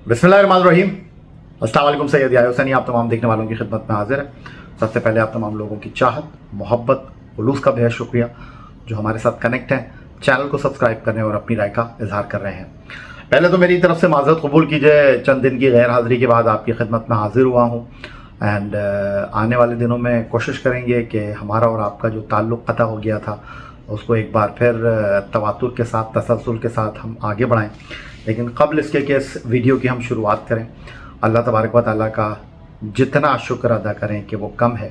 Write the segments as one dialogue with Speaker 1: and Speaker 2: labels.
Speaker 1: बिस्मिल्लाहिर्रहमानिर्रहीम। अस्सलाम वालेकुम। सैयद याहिया हुसैनी आप तमाम देखने वालों की खिदमत में हाजिर है। सबसे पहले आप तमाम लोगों की चाहत, मोहब्बत, उलूस का बेहद शुक्रिया जो हमारे साथ कनेक्ट हैं, चैनल को सब्सक्राइब करने और अपनी राय का इजहार कर रहे हैं। पहले तो मेरी तरफ से माज़रत कबूल कीजिए, चंद दिन की गैर हाज़िरी के बाद आपकी खिदमत में हाजिर हुआ हूँ। एंड आने वाले दिनों में कोशिश करेंगे कि हमारा और आपका जो ताल्लुक़ क़ता हो गया था उसको एक बार फिर तवातुर के साथ, तसलसल के साथ हम आगे बढ़ाएं। लेकिन क़ब्ल इसके कि इस वीडियो की हम शुरुआत करें, अल्लाह तबारक व तआला का जितना शुक्र अदा करें कि वो कम है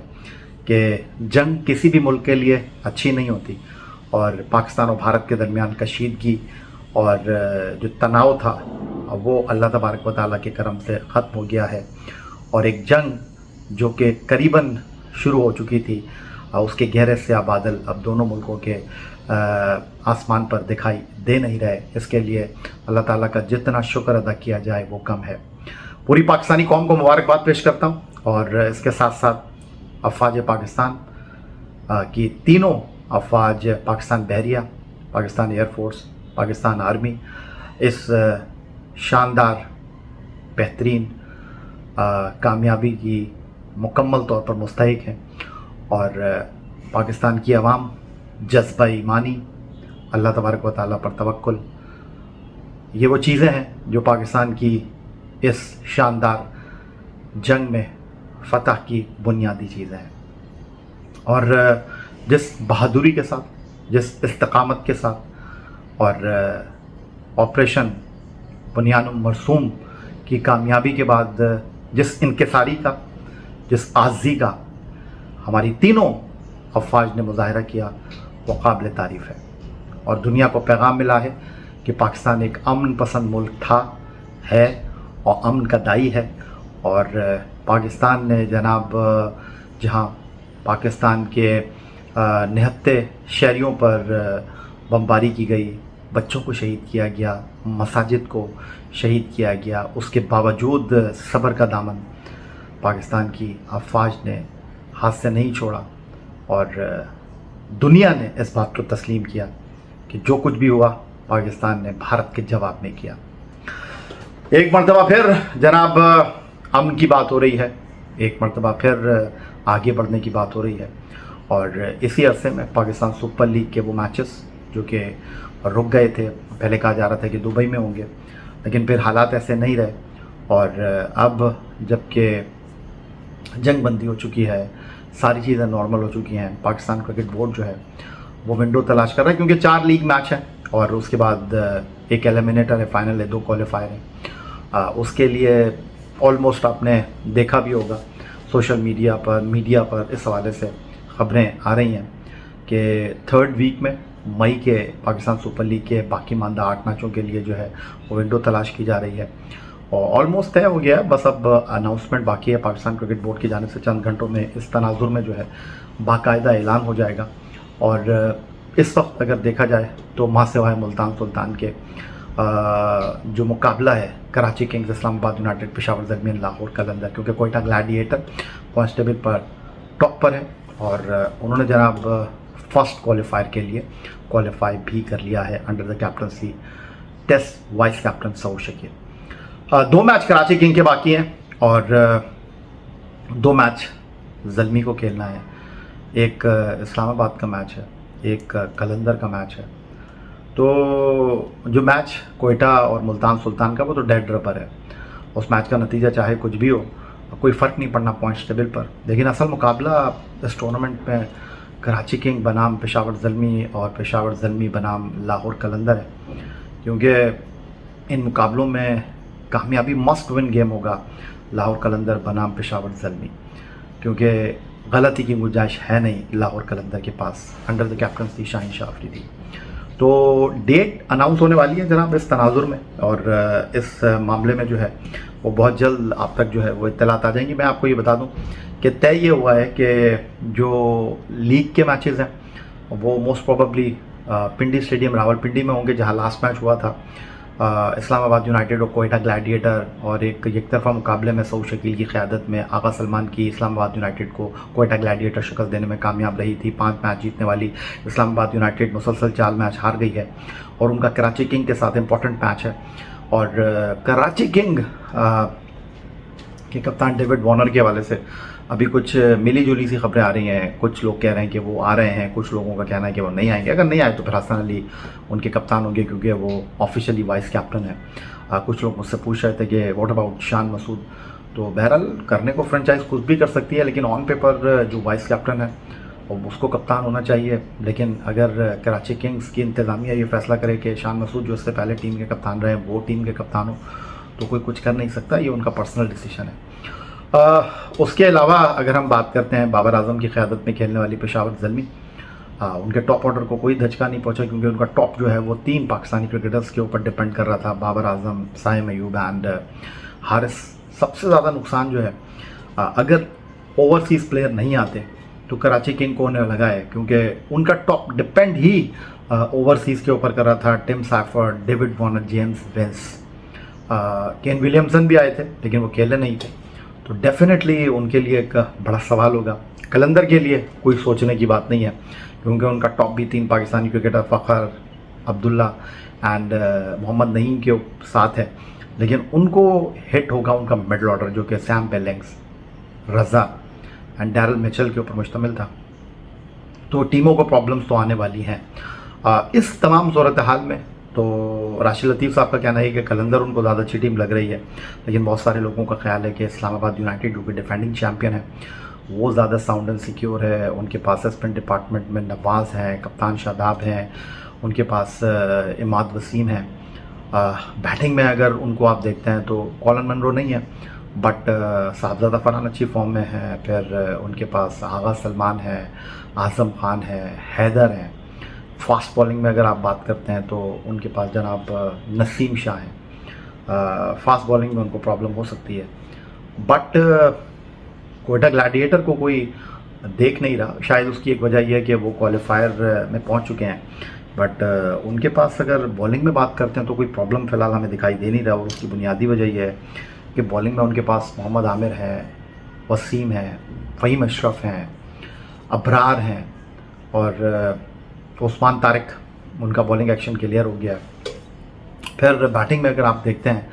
Speaker 1: कि जंग किसी भी मुल्क के लिए अच्छी नहीं होती और पाकिस्तान और भारत के दरमियान कशीदगी और जो तनाव था वो अल्लाह तबारक व तआला के करम से ख़त्म हो गया है। और एक जंग जो कि करीबन शुरू हो चुकी थी, उसके गहरे से बादल अब दोनों मुल्कों के आसमान पर दिखाई दे नहीं रहे। इसके लिए अल्लाह ताला का जितना शुक्र अदा किया जाए वो कम है। पूरी पाकिस्तानी कौम को मुबारकबाद पेश करता हूँ और इसके साथ साथ अफवाज पाकिस्तान की तीनों अफवाज, पाकिस्तान बहरिया, पाकिस्तान एयरफोर्स, पाकिस्तान आर्मी इस शानदार बेहतरीन कामयाबी की मुकम्मल तौर पर मुस्तहिक हैं। और पाकिस्तान की आवाम जज्बा ईमानी, अल्लाह तबारक व तआला पर तवक्कुल, ये वो चीज़ें हैं जो पाकिस्तान की इस शानदार जंग में फ़तह की बुनियादी चीज़ें हैं। और जिस बहादुरी के साथ, जिस इस्तकामत के साथ और ऑपरेशन बुनियानुल मरसूम की कामयाबी के बाद जिस इनकिसारी का, जिस आज़ी का हमारी तीनों अफवाज ने मुजाहरा किया वो काबिल तारीफ़ है। और दुनिया को पैगाम मिला है कि पाकिस्तान एक अमन पसंद मुल्क था, है और अमन का दाई है। और पाकिस्तान ने जनाब, जहां पाकिस्तान के निहत्ते शहरियों पर बमबारी की गई, बच्चों को शहीद किया गया, मसाजिद को शहीद किया गया, उसके बावजूद सब्र का दामन पाकिस्तान की अफवाज ने हाथ से नहीं छोड़ा। और दुनिया ने इस बात को तस्लीम किया कि जो कुछ भी हुआ पाकिस्तान ने भारत के जवाब में किया। एक मरतबा फिर जनाब अमन की बात हो रही है, एक मरतबा फिर आगे बढ़ने की बात हो रही है। और इसी अरसे में पाकिस्तान सुपर लीग के वो मैचेस जो कि रुक गए थे, पहले कहा जा रहा था कि दुबई में होंगे, लेकिन फिर हालात ऐसे नहीं रहे। और अब जबकि जंग बंदी हो चुकी है, सारी चीज़ें नॉर्मल हो चुकी हैं, पाकिस्तान क्रिकेट बोर्ड जो है वो विंडो तलाश कर रहा है, क्योंकि 4 लीग मैच हैं और उसके बाद एक एलिमिनेटर है, फाइनल है, 2 क्वालिफायर हैं। उसके लिए ऑलमोस्ट आपने देखा भी होगा सोशल मीडिया पर इस हवाले से ख़बरें आ रही हैं कि 3rd वीक में मई के पाकिस्तान सुपर लीग के बाकी मानदा 8 मैचों के लिए जो है वो विंडो तलाश की जा रही है और ऑलमोस्ट तय हो गया है। बस अब अनाउंसमेंट बाकी है पाकिस्तान क्रिकेट बोर्ड की जानिब से। चंद घंटों में इस तनाजुर में जो है बाकायदा ऐलान हो जाएगा। और इस वक्त अगर देखा जाए तो मां सिवाय मुल्तान सुल्तान के जो मुकाबला है कराची किंग्स, इस्लामाबाद यूनाइटेड, पेशावर ज़ल्मी, लाहौर कलंदर, क्योंकि कोयटा ग्लैडिएटर पॉइंट्स टेबल पर टॉप पर है और उन्होंने जनाब फर्स्ट क्वालिफायर के लिए क्वालिफाई भी कर लिया है under the captaincy test vice captain Saud Shakeel. 2 match Karachi king के बाकी हैं और 2 मैच ज़ल्मी को खेलना है। एक इस्लामाबाद का मैच है, एक कलंदर का मैच है। तो जो मैच कोयटा और मुल्तान सुल्तान का वो तो डेड रबर है, उस मैच का नतीजा चाहे कुछ भी हो कोई फ़र्क नहीं पड़ना पॉइंट्स टेबल पर। लेकिन असल मुकाबला इस टूर्नामेंट में कराची किंग बनाम पेशावर ज़ल्मी और पेशावर ज़ल्मी बनाम लाहौर कलंदर है, क्योंकि इन मुकाबलों में कामयाबी मस्ट विन गेम होगा लाहौर कलंदर बनाम पेशावर ज़ल्मी, क्योंकि गलती की गुंजाइश है नहीं लाहौर कलंदर के पास under the captaincy Shaheen Shah Afridi. तो डेट अनाउंस होने वाली है जनाब इस तनाजुर में और इस मामले में जो है वो बहुत जल्द आप तक जो है वो इत्तलात आ जाएंगी। मैं आपको ये बता दूं कि तय ये हुआ है कि जो लीग के मैचेस हैं वो मोस्ट प्रोबेबली पिंडी स्टेडियम रावलपिंडी में होंगे, जहां लास्ट मैच हुआ था इस्लामाबाद यूनाइटेड और कोयटा ग्लैडिएटर। और एक तरफा मुकाबले में सऊद शकील की क़यादत में आगा सलमान की इस्लामाबाद यूनाइटेड को कोयटा ग्लैडिएटर शिकस्त देने में कामयाब रही थी। 5 मैच जीतने वाली इस्लामाबाद यूनाइटेड मुसलसल 4 मैच हार गई है और उनका कराची किंग के साथ इंपॉर्टेंट मैच है اور कराची किंग के कप्तान डेविड वार्नर के हवाले से अभी कुछ मिली जुली सी खबरें आ रही हैं। कुछ लोग कह रहे हैं कि वो आ रहे हैं, कुछ लोगों का कहना है कि वो नहीं आएंगे। अगर नहीं आए तो फिर हसन अली उनके कप्तान होंगे क्योंकि वो ऑफिशियली वाइस कैप्टन है। कुछ लोग मुझसे पूछ रहे थे कि व्हाट अबाउट शान मसूद। तो बहरहाल करने को फ्रेंचाइज कुछ भी कर सकती है, लेकिन ऑन पेपर जो वाइस कैप्टन है उसको कप्तान होना चाहिए। लेकिन अगर कराची किंग्स की इंतज़ामिया ये फैसला करे कि शान मसूद जो इससे पहले टीम के कप्तान रहे वो टीम के कप्तान हो, तो कोई कुछ कर नहीं सकता, ये उनका पर्सनल डिसीजन है। उसके अलावा अगर हम बात करते हैं बाबर आजम की क़यादत में खेलने वाली पेशावर ज़ल्मी, उनके टॉप ऑर्डर को कोई धचका नहीं पहुंचा क्योंकि उनका टॉप जो है वो 3 पाकिस्तानी क्रिकेटर्स के ऊपर डिपेंड कर रहा था, बाबर आजम, साइम अयूब एंड हारिस। सबसे ज़्यादा नुकसान जो है अगर ओवरसीज़ प्लेयर नहीं आते तो कराची किंग को होने लगा है, क्योंकि उनका टॉप डिपेंड ही ओवरसीज़ के ऊपर कर रहा था। Tim Seifert, David Warner, James Vince, Kane Williamson भी आए थे लेकिन वो खेले नहीं थे। तो डेफिनेटली उनके लिए एक बड़ा सवाल होगा। कलंदर के लिए कोई सोचने की बात नहीं है क्योंकि उनका टॉप भी 3 पाकिस्तानी क्रिकेटर फ़खर, अब्दुल्ला एंड मोहम्मद नईम के साथ है, लेकिन उनको हिट होगा उनका मिडल ऑर्डर जो कि Sam Billings, Raza and Daryl Mitchell के ऊपर मुश्तमिल था। तो टीमों को प्रॉब्लम्स तो आने वाली हैं। इस तमाम सूरत हाल में तो राशिद लतीफ़ साहब का कहना है कि कलंदर उनको ज़्यादा अच्छी टीम लग रही है, लेकिन बहुत सारे लोगों का ख्याल है कि इस्लामाबाद यूनाइटेड जो कि डिफेंडिंग चैम्पियन है वो ज़्यादा साउंड एंड सिक्योर है। उनके पास स्पिन डिपार्टमेंट में नवाज़ हैं, कप्तान शादाब हैं, उनके पास इमाद वसीम हैं। बैटिंग में अगर उनको आप देखते हैं तो कॉलन मनरो नहीं है, बट साहबजादा फरहान अच्छी फॉर्म में है। फिर उनके पास आगा सलमान है, आज़म खान है, हैदर हैं। फास्ट बॉलिंग में अगर आप बात करते हैं तो उनके पास जनाब नसीम शाह हैं। फास्ट बॉलिंग में उनको प्रॉब्लम हो सकती है, बट कोयटा ग्लैडिएटर को कोई देख नहीं रहा। शायद उसकी एक वजह यह है कि वो क्वालिफायर में पहुंच चुके हैं, बट उनके पास अगर बॉलिंग में बात करते हैं तो कोई प्रॉब्लम फ़िलहाल हमें दिखाई दे नहीं रहा। और उसकी बुनियादी वजह यह है कि बॉलिंग में उनके पास मोहम्मद आमिर है, वसीम है, फ़हीम अशरफ हैं, अबरार हैं और उस्मान तारिक, उनका बॉलिंग एक्शन क्लियर हो गया। फिर बैटिंग में अगर आप देखते हैं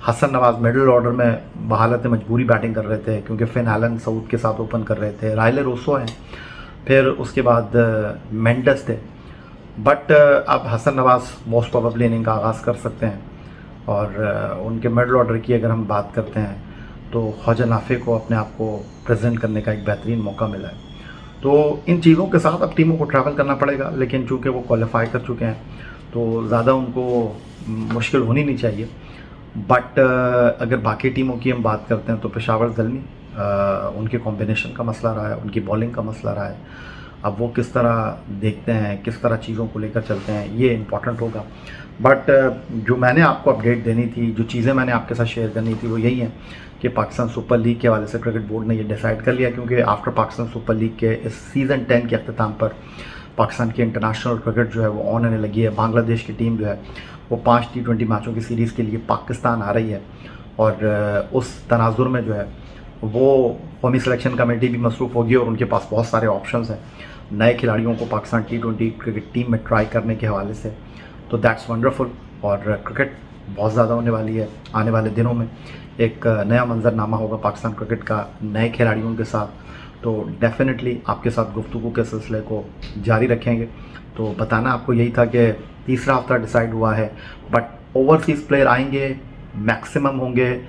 Speaker 1: हसन नवाज़ मिडिल ऑर्डर में बहालत मजबूरी बैटिंग कर रहे थे क्योंकि फिन एलन सऊद के साथ ओपन कर रहे थे। राइले रोसो हैं, फिर उसके बाद मेंडस थे, बट अब हसन नवाज़ मोस्ट प्रोबेबली इनिंग का आगाज़ कर सकते हैं। और उनके मिडल ऑर्डर की अगर हम बात करते हैं तो ख्वाजा नाफे को अपने आप को प्रेजेंट करने का एक बेहतरीन मौका मिला है। तो इन चीज़ों के साथ अब टीमों को ट्रैवल करना पड़ेगा, लेकिन चूँकि वो क्वालिफाई कर चुके हैं तो ज़्यादा उनको मुश्किल होनी नहीं चाहिए। बट अगर बाकी टीमों की हम बात करते हैं तो पेशावर ज़ल्मी, उनके कॉम्बिनेशन का मसला रहा है, उनकी बॉलिंग का मसला रहा है। अब वो किस तरह देखते हैं, किस तरह चीज़ों को लेकर चलते हैं, ये इम्पॉर्टेंट होगा। बट जो मैंने आपको अपडेट देनी थी, जो चीज़ें मैंने आपके साथ शेयर करनी थी वो यही है कि पाकिस्तान सुपर लीग के हवाले से क्रिकेट बोर्ड ने ये डिसाइड कर लिया, क्योंकि आफ्टर पाकिस्तान सुपर लीग के इस सीज़न 10 के अख्ताम पर पाकिस्तान की इंटरनेशनल क्रिकेट जो है वो ऑन होने लगी है। बांग्लादेश की टीम जो है वो 5 T20 मैचों की सीरीज़ के लिए पाकिस्तान आ रही है, और उस तनाजुर में जो है वो कौमी सिलेक्शन कमेटी भी मसरूफ़ होगी और उनके पास बहुत सारे ऑप्शंस हैं नए खिलाड़ियों को पाकिस्तान T20 क्रिकेट टीम में ट्राई करने के हवाले से। तो दैट्स वंडरफुल, और क्रिकेट बहुत ज़्यादा होने वाली है। आने वाले दिनों में एक नया मंजरनामा होगा पाकिस्तान क्रिकेट का नए खिलाड़ियों के साथ। तो डेफिनेटली आपके साथ गुफ्तगू के सिलसिले को जारी रखेंगे। तो बताना आपको यही था कि तीसरा हफ्ता डिसाइड हुआ है, बट ओवरसीज़ प्लेयर आएंगे, मैक्सिमम होंगे,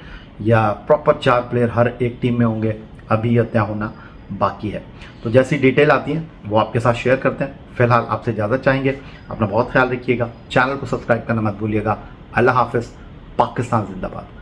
Speaker 1: या प्रॉपर 4 प्लेयर हर एक टीम में होंगे, अभी यह तय होना बाकी है। तो जैसी डिटेल आती है वो आपके साथ शेयर करते हैं। फ़िलहाल आपसे इजाज़त चाहेंगे। अपना बहुत ख्याल रखिएगा, चैनल को सब्सक्राइब करना मत भूलिएगा। अल्लाह हाफ़िज़, पाकिस्तान जिंदाबाद।